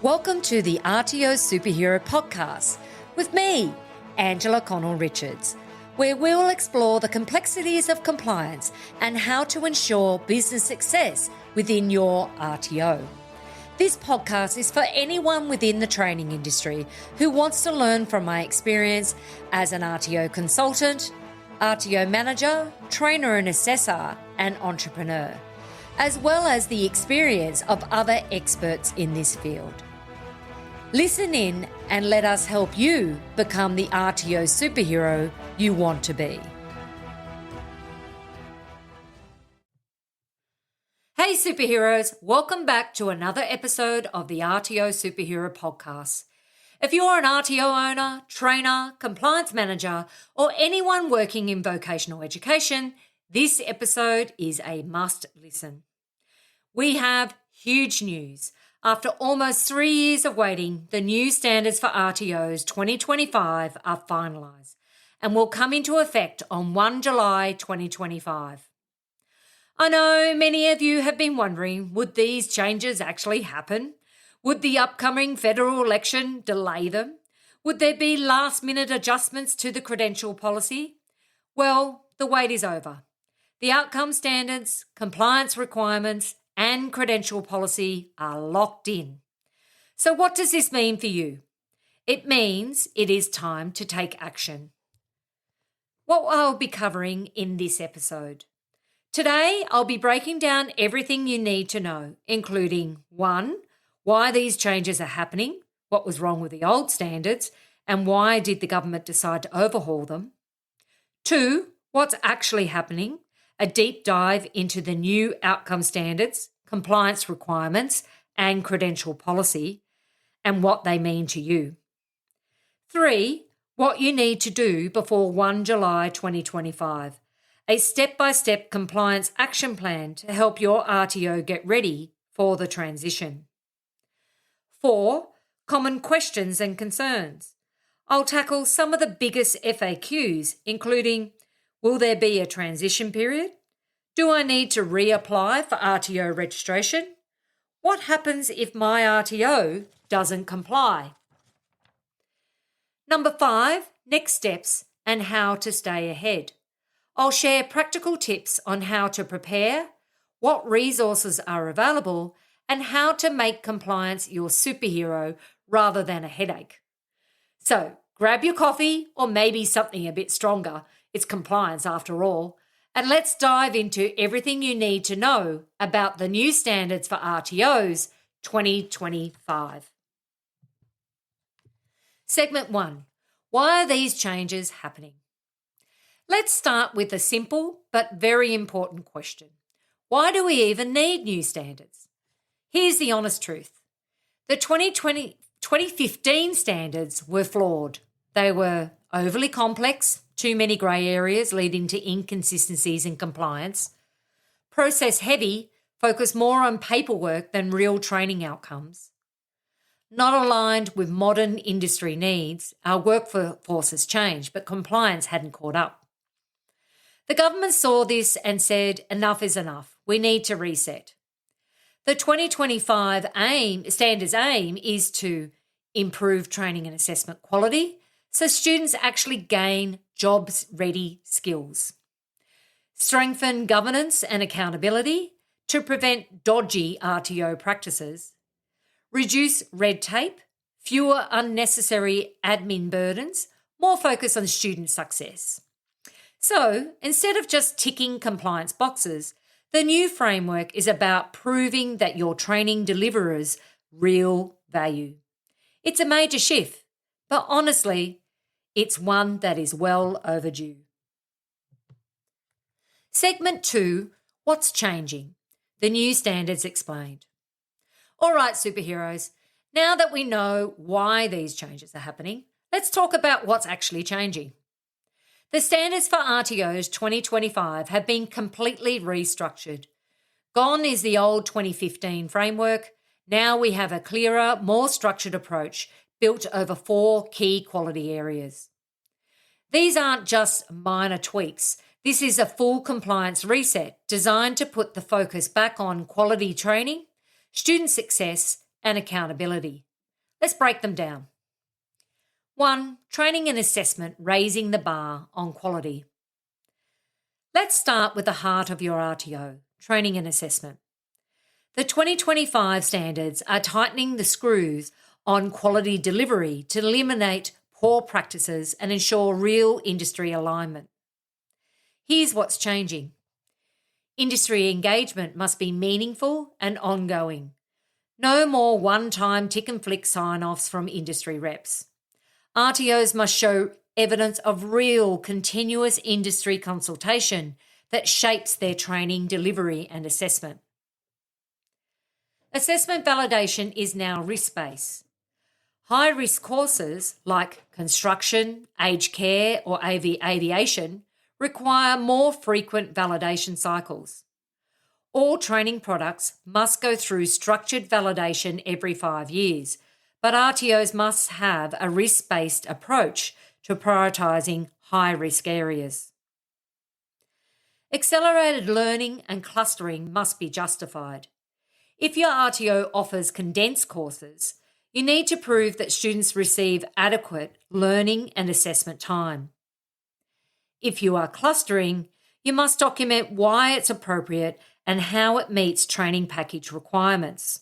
Welcome to the RTO Superhero Podcast with me, Angela Connell-Richards, where we'll explore the complexities of compliance and how to ensure business success within your RTO. This podcast is for anyone within the training industry who wants to learn from my experience as an RTO consultant, RTO manager, trainer and assessor, and entrepreneur, as well as the experience of other experts in this field. Listen in and let us help you become the RTO superhero you want to be. Hey superheroes, welcome back to another episode of the RTO Superhero Podcast. If you're an RTO owner, trainer, compliance manager, or anyone working in vocational education, this episode is a must listen. We have huge news. After almost 3 years of waiting, the new standards for RTOs 2025 are finalised and will come into effect on 1 July 2025. I know many of you have been wondering, would these changes actually happen? Would the upcoming federal election delay them? Would there be last-minute adjustments to the credential policy? Well, the wait is over. The outcome standards, compliance requirements, and credential policy are locked in. So what does this mean for you? It means it is time to take action. What I'll be covering in this episode. Today, I'll be breaking down everything you need to know, including 1, why these changes are happening, what was wrong with the old standards, and why did the government decide to overhaul them. 2, what's actually happening, a deep dive into the new outcome standards, compliance requirements, and credential policy, and what they mean to you. 3, what you need to do before 1 July 2025, a step-by-step compliance action plan to help your RTO get ready for the transition. 4, common questions and concerns. I'll tackle some of the biggest FAQs, including, will there be a transition period? Do I need to reapply for RTO registration? What happens if my RTO doesn't comply? Number 5, next steps and how to stay ahead. I'll share practical tips on how to prepare, what resources are available, and how to make compliance your superhero rather than a headache. So grab your coffee or maybe something a bit stronger. It's compliance after all. And let's dive into everything you need to know about the new standards for RTOs 2025. Segment 1. Why are these changes happening? Let's start with a simple but very important question. Why do we even need new standards? Here's the honest truth. The 2015 standards were flawed. They were overly complex, too many grey areas leading to inconsistencies in compliance, process heavy, focused more on paperwork than real training outcomes, not aligned with modern industry needs. Our workforce has changed, but compliance hadn't caught up. The government saw this and said, enough is enough. We need to reset. The 2025 standards aim is to improve training and assessment quality so students actually gain jobs-ready skills, strengthen governance and accountability to prevent dodgy RTO practices, reduce red tape, fewer unnecessary admin burdens, more focus on student success. So, instead of just ticking compliance boxes, the new framework is about proving that your training delivers real value. It's a major shift, but honestly, it's one that is well overdue. Segment 2, what's changing? The new standards explained. All right, superheroes, now that we know why these changes are happening, let's talk about what's actually changing. The standards for RTOs 2025 have been completely restructured. Gone is the old 2015 framework. Now we have a clearer, more structured approach built over 4 key quality areas. These aren't just minor tweaks. This is a full compliance reset designed to put the focus back on quality training, student success, and accountability. Let's break them down. 1. Training and assessment, raising the bar on quality. Let's start with the heart of your RTO, training and assessment. The 2025 standards are tightening the screws on quality delivery to eliminate poor practices and ensure real industry alignment. Here's what's changing. Industry engagement must be meaningful and ongoing. No more one-time tick and flick sign-offs from industry reps. RTOs must show evidence of real continuous industry consultation that shapes their training, delivery and assessment. Assessment validation is now risk-based. High-risk courses like construction, aged care or aviation require more frequent validation cycles. All training products must go through structured validation every 5 years, but RTOs must have a risk-based approach to prioritising high-risk areas. Accelerated learning and clustering must be justified. If your RTO offers condensed courses, you need to prove that students receive adequate learning and assessment time. If you are clustering, you must document why it's appropriate and how it meets training package requirements.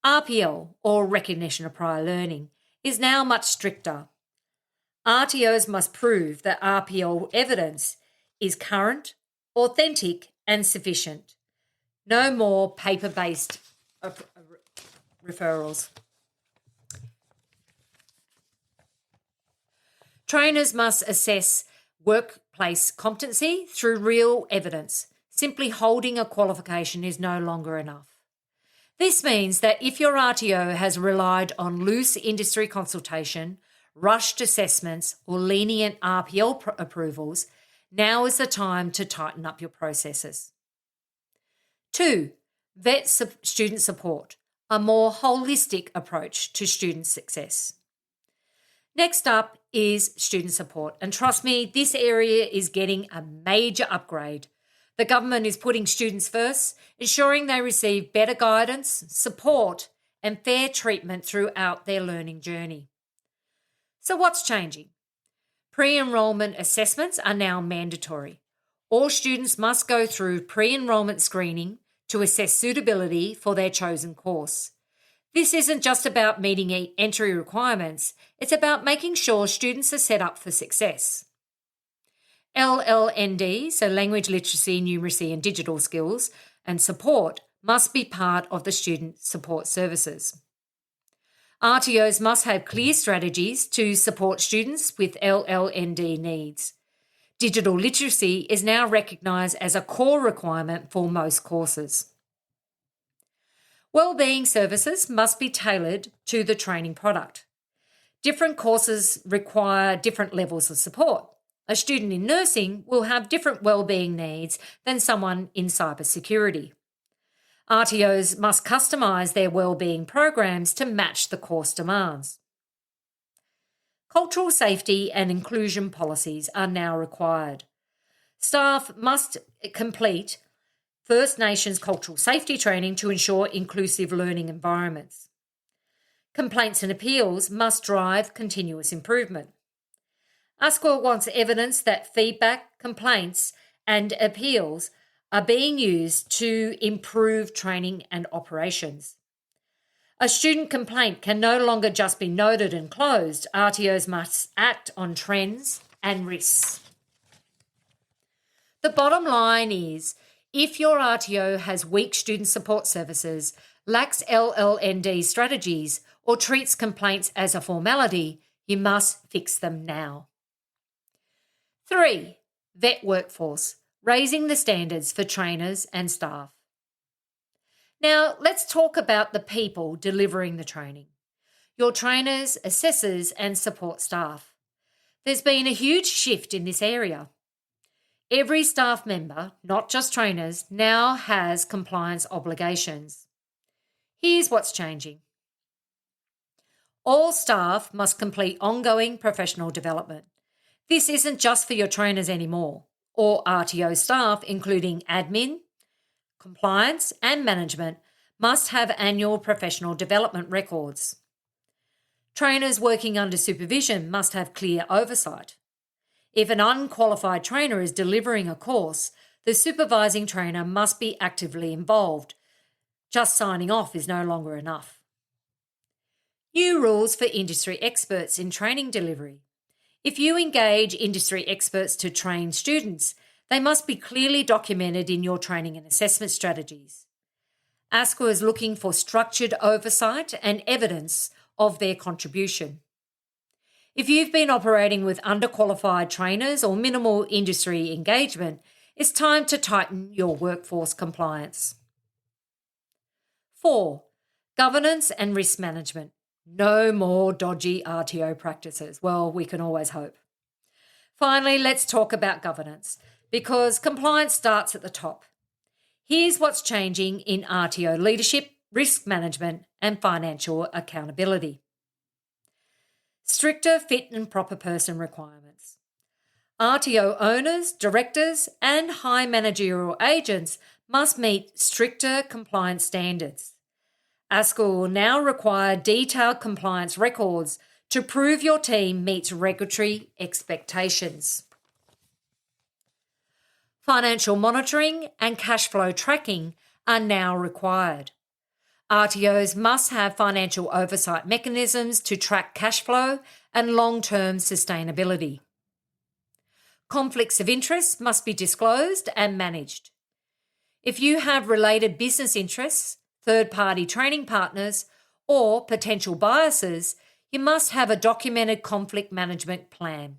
RPL, or recognition of prior learning, is now much stricter. RTOs must prove that RPL evidence is current, authentic and sufficient. No more paper-based referrals. Trainers must assess workplace competency through real evidence. Simply holding a qualification is no longer enough. This means that if your RTO has relied on loose industry consultation, rushed assessments, or lenient RPL approvals, now is the time to tighten up your processes. 2. Vet student support, a more holistic approach to student success. Next up is student support, and trust me, this area is getting a major upgrade. The government is putting students first, ensuring they receive better guidance, support, and fair treatment throughout their learning journey. So what's changing? Pre-enrolment assessments are now mandatory. All students must go through pre-enrolment screening to assess suitability for their chosen course. This isn't just about meeting entry requirements, it's about making sure students are set up for success. LLND, so language literacy, numeracy and digital skills, and support must be part of the student support services. RTOs must have clear strategies to support students with LLND needs. Digital literacy is now recognised as a core requirement for most courses. Wellbeing services must be tailored to the training product. Different courses require different levels of support. A student in nursing will have different wellbeing needs than someone in cybersecurity. RTOs must customise their wellbeing programs to match the course demands. Cultural safety and inclusion policies are now required. Staff must complete First Nations cultural safety training to ensure inclusive learning environments. Complaints and appeals must drive continuous improvement. ASCOR wants evidence that feedback, complaints and appeals are being used to improve training and operations. A student complaint can no longer just be noted and closed. RTOs must act on trends and risks. The bottom line is, if your RTO has weak student support services, lacks LLND strategies, or treats complaints as a formality, you must fix them now. 3. Vet workforce, raising the standards for trainers and staff. Now, let's talk about the people delivering the training. Your trainers, assessors, and support staff. There's been a huge shift in this area. Every staff member, not just trainers, now has compliance obligations. Here's what's changing. All staff must complete ongoing professional development. This isn't just for your trainers anymore. All RTO staff, including admin, compliance and management, must have annual professional development records. Trainers working under supervision must have clear oversight. If an unqualified trainer is delivering a course, the supervising trainer must be actively involved. Just signing off is no longer enough. New rules for industry experts in training delivery. If you engage industry experts to train students, they must be clearly documented in your training and assessment strategies. ASCO is looking for structured oversight and evidence of their contribution. If you've been operating with underqualified trainers or minimal industry engagement, it's time to tighten your workforce compliance. 4. Governance and risk management. No more dodgy RTO practices. Well, we can always hope. Finally, let's talk about governance, because compliance starts at the top. Here's what's changing in RTO leadership, risk management, and financial accountability. Stricter fit and proper person requirements. RTO owners, directors, and high managerial agents must meet stricter compliance standards. ASCO will now require detailed compliance records to prove your team meets regulatory expectations. Financial monitoring and cash flow tracking are now required. RTOs must have financial oversight mechanisms to track cash flow and long-term sustainability. Conflicts of interest must be disclosed and managed. If you have related business interests, third-party training partners, or potential biases, you must have a documented conflict management plan.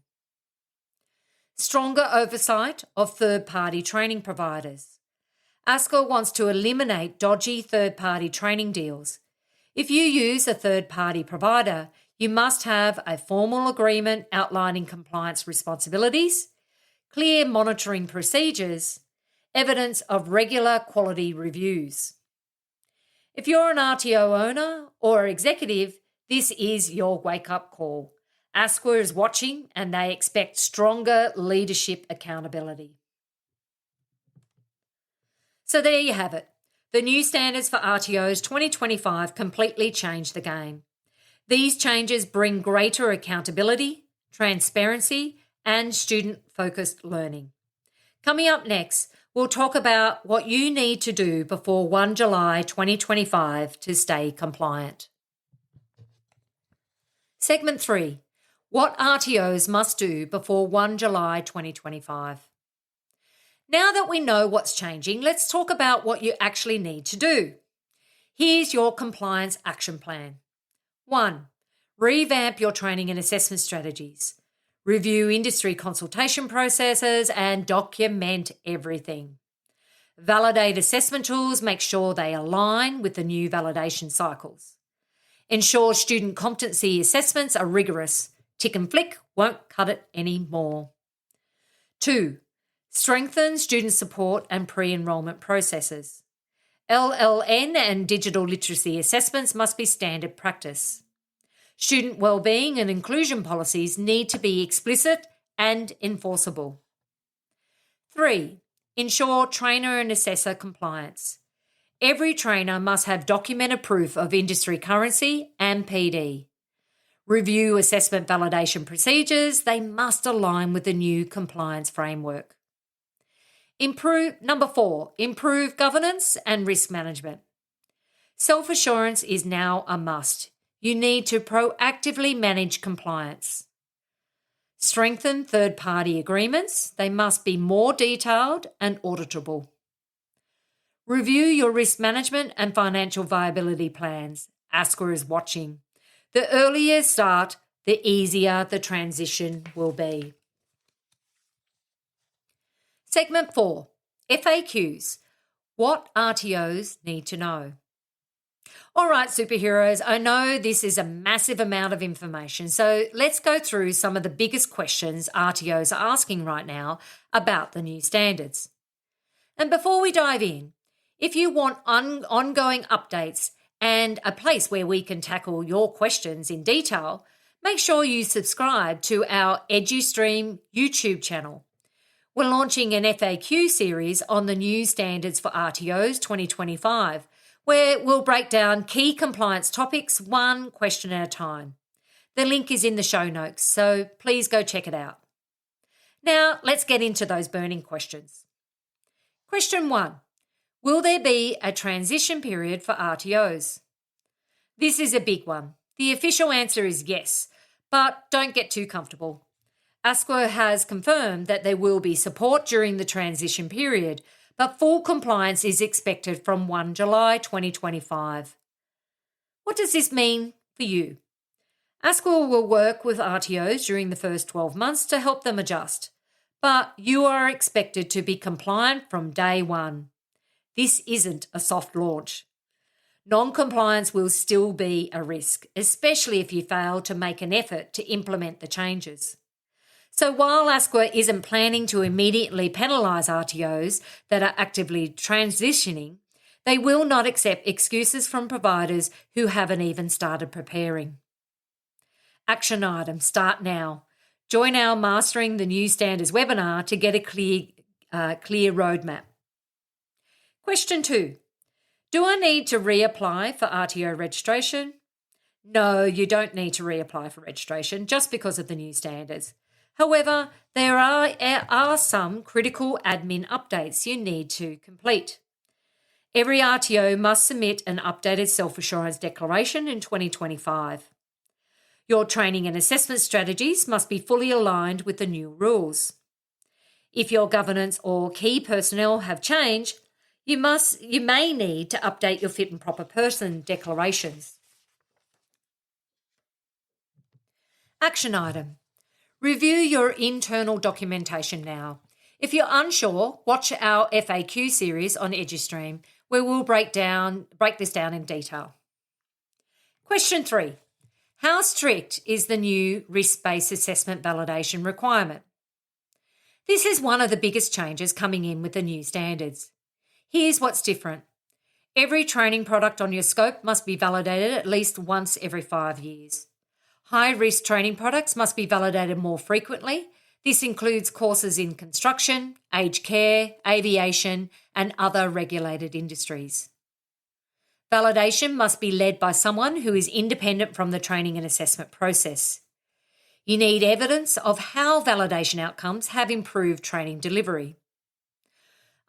Stronger oversight of third-party training providers. ASCO wants to eliminate dodgy third-party training deals. If you use a third-party provider, you must have a formal agreement outlining compliance responsibilities, clear monitoring procedures, evidence of regular quality reviews. If you're an RTO owner or executive, this is your wake-up call. ASCO is watching and they expect stronger leadership accountability. So there you have it. The new standards for RTOs 2025 completely changed the game. These changes bring greater accountability, transparency, and student-focused learning. Coming up next, we'll talk about what you need to do before 1 July 2025 to stay compliant. Segment 3. What RTOs must do before 1 July 2025. Now that we know what's changing, let's talk about what you actually need to do. Here's your compliance action plan. 1. Revamp your training and assessment strategies. Review industry consultation processes and document everything. Validate assessment tools, make sure they align with the new validation cycles. Ensure student competency assessments are rigorous. Tick and flick won't cut it anymore. 2. Strengthen student support and pre-enrolment processes. LLN and digital literacy assessments must be standard practice. Student wellbeing and inclusion policies need to be explicit and enforceable. 3. Ensure trainer and assessor compliance. Every trainer must have documented proof of industry currency and PD. Review assessment validation procedures. They must align with the new compliance framework. Number 4, improve governance and risk management. Self-assurance is now a must. You need to proactively manage compliance. Strengthen third-party agreements. They must be more detailed and auditable. Review your risk management and financial viability plans. ASCO is watching. The earlier you start, the easier the transition will be. Segment 4, FAQs. What RTOs need to know. All right, superheroes, I know this is a massive amount of information, so let's go through some of the biggest questions RTOs are asking right now about the new standards. And before we dive in, if you want ongoing updates and a place where we can tackle your questions in detail, make sure you subscribe to our EduStream YouTube channel. We're launching an FAQ series on the new standards for RTOs 2025, where we'll break down key compliance topics one question at a time. The link is in the show notes, so please go check it out. Now, let's get into those burning questions. Question 1. Will there be a transition period for RTOs? This is a big one. The official answer is yes, but don't get too comfortable. ASQA has confirmed that there will be support during the transition period, but full compliance is expected from 1 July 2025. What does this mean for you? ASQA will work with RTOs during the first 12 months to help them adjust, but you are expected to be compliant from day one. This isn't a soft launch. Non-compliance will still be a risk, especially if you fail to make an effort to implement the changes. So while ASQA isn't planning to immediately penalise RTOs that are actively transitioning, they will not accept excuses from providers who haven't even started preparing. Action item, start now. Join our Mastering the New Standards webinar to get a clear roadmap. Question 2. Do I need to reapply for RTO registration? No, you don't need to reapply for registration just because of the new standards. However, there are some critical admin updates you need to complete. Every RTO must submit an updated self-assurance declaration in 2025. Your training and assessment strategies must be fully aligned with the new rules. If your governance or key personnel have changed, you may need to update your fit and proper person declarations. Action item. Review your internal documentation now. If you're unsure, watch our FAQ series on EduStream, where we'll break this down in detail. Question 3. How strict is the new risk-based assessment validation requirement? This is one of the biggest changes coming in with the new standards. Here's what's different. Every training product on your scope must be validated at least once every 5 years. High-risk training products must be validated more frequently. This includes courses in construction, aged care, aviation, and other regulated industries. Validation must be led by someone who is independent from the training and assessment process. You need evidence of how validation outcomes have improved training delivery.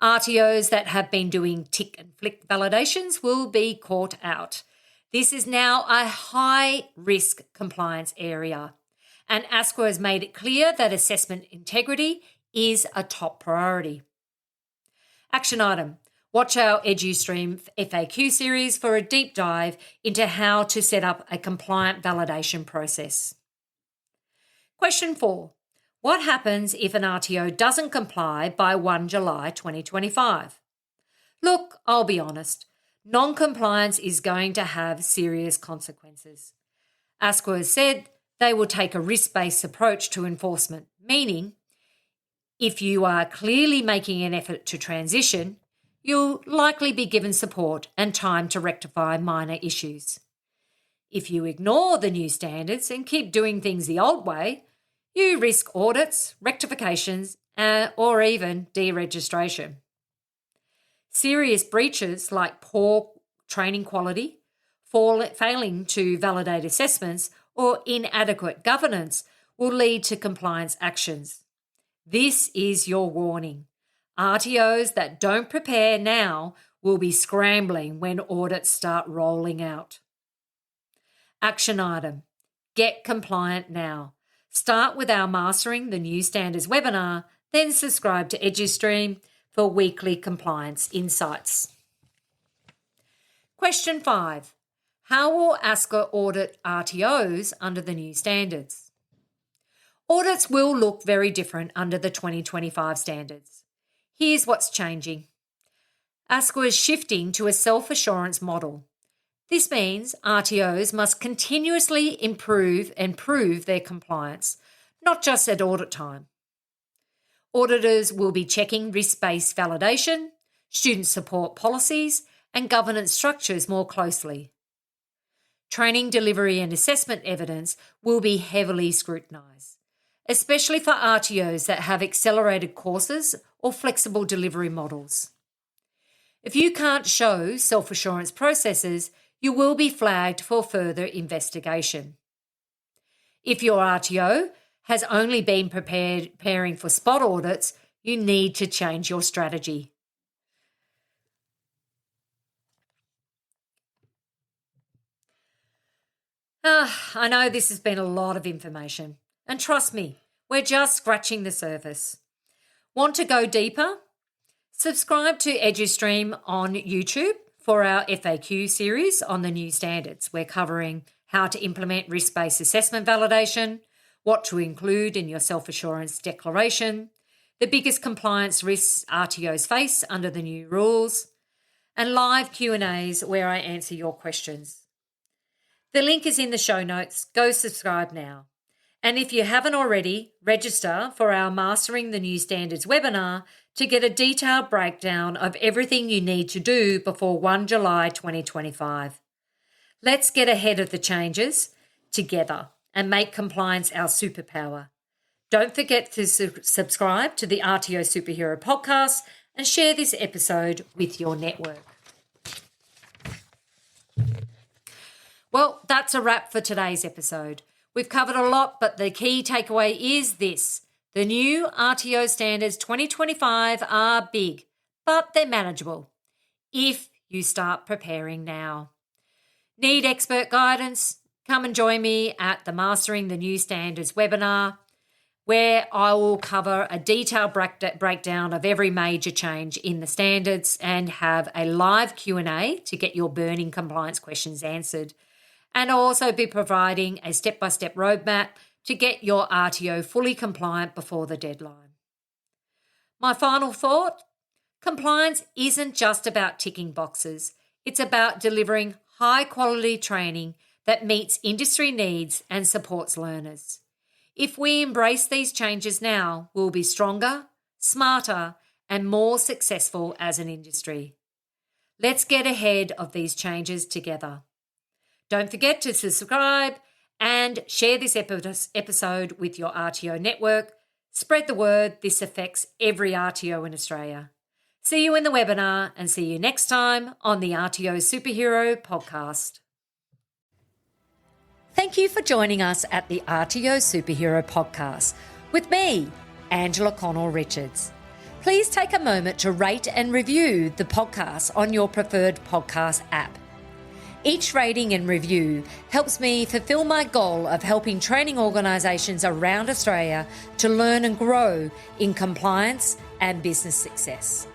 RTOs that have been doing tick and flick validations will be caught out. This is now a high-risk compliance area, and ASQA has made it clear that assessment integrity is a top priority. Action item. Watch our EduStream FAQ series for a deep dive into how to set up a compliant validation process. Question 4. What happens if an RTO doesn't comply by 1 July 2025? Look, I'll be honest. Non-compliance is going to have serious consequences. ASQA has said they will take a risk-based approach to enforcement, meaning if you are clearly making an effort to transition, you'll likely be given support and time to rectify minor issues. If you ignore the new standards and keep doing things the old way, you risk audits, rectifications, or even deregistration. Serious breaches like poor training quality, failing to validate assessments, or inadequate governance will lead to compliance actions. This is your warning. RTOs that don't prepare now will be scrambling when audits start rolling out. Action item. Get compliant now. Start with our Mastering the New Standards webinar, then subscribe to EduStream for weekly compliance insights. Question 5. How will ASQA audit RTOs under the new standards? Audits will look very different under the 2025 standards. Here's what's changing. ASQA is shifting to a self-assurance model. This means RTOs must continuously improve and prove their compliance, not just at audit time. Auditors will be checking risk-based validation, student support policies, and governance structures more closely. Training delivery and assessment evidence will be heavily scrutinised, especially for RTOs that have accelerated courses or flexible delivery models. If you can't show self-assurance processes, you will be flagged for further investigation. If your RTO has only been preparing for spot audits, you need to change your strategy. I know this has been a lot of information, and trust me, we're just scratching the surface. Want to go deeper? Subscribe to EduStream on YouTube for our FAQ series on the new standards. We're covering how to implement risk-based assessment validation, what to include in your self-assurance declaration, the biggest compliance risks RTOs face under the new rules, and live Q&As where I answer your questions. The link is in the show notes. Go subscribe now. And if you haven't already, register for our Mastering the New Standards webinar to get a detailed breakdown of everything you need to do before 1 July 2025. Let's get ahead of the changes together and make compliance our superpower. Don't forget to subscribe to the RTO Superhero Podcast and share this episode with your network. Well, that's a wrap for today's episode. We've covered a lot, but the key takeaway is this. The new RTO standards 2025 are big, but they're manageable if you start preparing now. Need expert guidance? Come and join me at the Mastering the New Standards webinar, where I will cover a detailed breakdown of every major change in the standards and have a live Q&A to get your burning compliance questions answered. And I'll also be providing a step-by-step roadmap to get your RTO fully compliant before the deadline. My final thought, compliance isn't just about ticking boxes. It's about delivering high-quality training that meets industry needs and supports learners. If we embrace these changes now, we'll be stronger, smarter, and more successful as an industry. Let's get ahead of these changes together. Don't forget to subscribe and share this episode with your RTO network. Spread the word. This affects every RTO in Australia. See you in the webinar and see you next time on the RTO Superhero Podcast. Thank you for joining us at the RTO Superhero Podcast with me, Angela Connell-Richards. Please take a moment to rate and review the podcast on your preferred podcast app. Each rating and review helps me fulfill my goal of helping training organisations around Australia to learn and grow in compliance and business success.